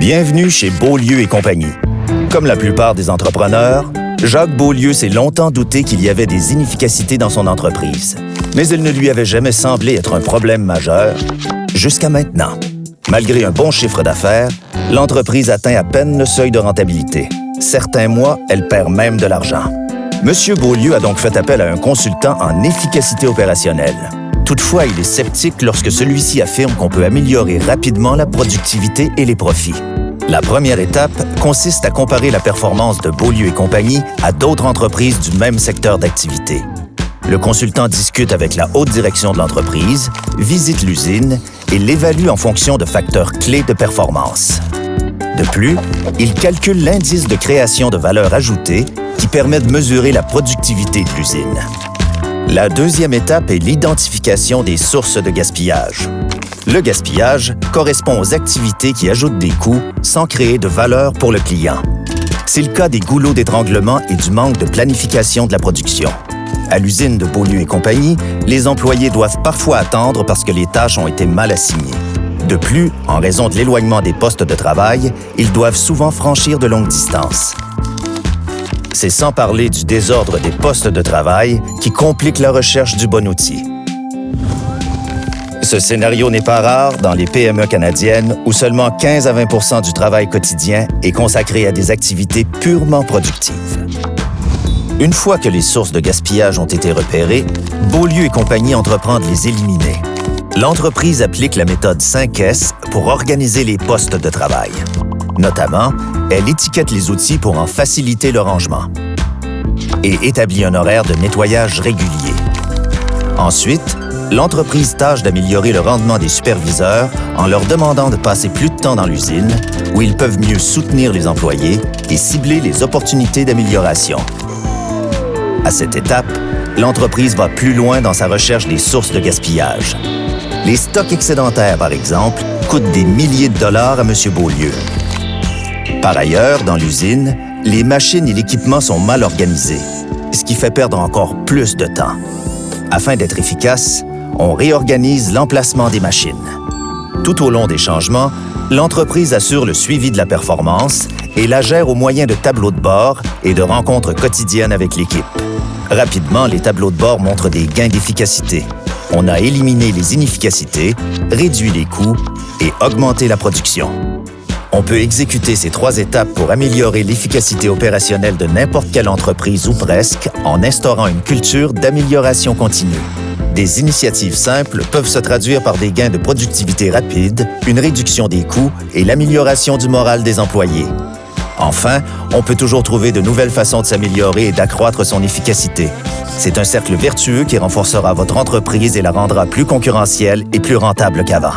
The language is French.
Bienvenue chez Beaulieu et compagnie. Comme la plupart des entrepreneurs, Jacques Beaulieu s'est longtemps douté qu'il y avait des inefficacités dans son entreprise. Mais il ne lui avait jamais semblé être un problème majeur, jusqu'à maintenant. Malgré un bon chiffre d'affaires, l'entreprise atteint à peine le seuil de rentabilité. Certains mois, elle perd même de l'argent. Monsieur Beaulieu a donc fait appel à un consultant en efficacité opérationnelle. Toutefois, il est sceptique lorsque celui-ci affirme qu'on peut améliorer rapidement la productivité et les profits. La première étape consiste à comparer la performance de Beaulieu et compagnie à d'autres entreprises du même secteur d'activité. Le consultant discute avec la haute direction de l'entreprise, visite l'usine et l'évalue en fonction de facteurs clés de performance. De plus, il calcule l'indice de création de valeur ajoutée qui permet de mesurer la productivité de l'usine. La deuxième étape est l'identification des sources de gaspillage. Le gaspillage correspond aux activités qui ajoutent des coûts sans créer de valeur pour le client. C'est le cas des goulots d'étranglement et du manque de planification de la production. À l'usine de Beaulieu et compagnie, les employés doivent parfois attendre parce que les tâches ont été mal assignées. De plus, en raison de l'éloignement des postes de travail, ils doivent souvent franchir de longues distances. C'est sans parler du désordre des postes de travail qui complique la recherche du bon outil. Ce scénario n'est pas rare dans les PME canadiennes où seulement 15 à 20 % du travail quotidien est consacré à des activités purement productives. Une fois que les sources de gaspillage ont été repérées, Beaulieu et compagnie entreprend de les éliminer. L'entreprise applique la méthode 5S pour organiser les postes de travail. Notamment, elle étiquette les outils pour en faciliter le rangement et établit un horaire de nettoyage régulier. Ensuite, l'entreprise tâche d'améliorer le rendement des superviseurs en leur demandant de passer plus de temps dans l'usine où ils peuvent mieux soutenir les employés et cibler les opportunités d'amélioration. À cette étape, l'entreprise va plus loin dans sa recherche des sources de gaspillage. Les stocks excédentaires, par exemple, coûtent des milliers de dollars à M. Beaulieu. Par ailleurs, dans l'usine, les machines et l'équipement sont mal organisés, ce qui fait perdre encore plus de temps. Afin d'être efficace, on réorganise l'emplacement des machines. Tout au long des changements, l'entreprise assure le suivi de la performance et la gère au moyen de tableaux de bord et de rencontres quotidiennes avec l'équipe. Rapidement, les tableaux de bord montrent des gains d'efficacité. On a éliminé les inefficacités, réduit les coûts et augmenté la production. On peut exécuter ces 3 étapes pour améliorer l'efficacité opérationnelle de n'importe quelle entreprise ou presque en instaurant une culture d'amélioration continue. Des initiatives simples peuvent se traduire par des gains de productivité rapides, une réduction des coûts et l'amélioration du moral des employés. Enfin, on peut toujours trouver de nouvelles façons de s'améliorer et d'accroître son efficacité. C'est un cercle vertueux qui renforcera votre entreprise et la rendra plus concurrentielle et plus rentable qu'avant.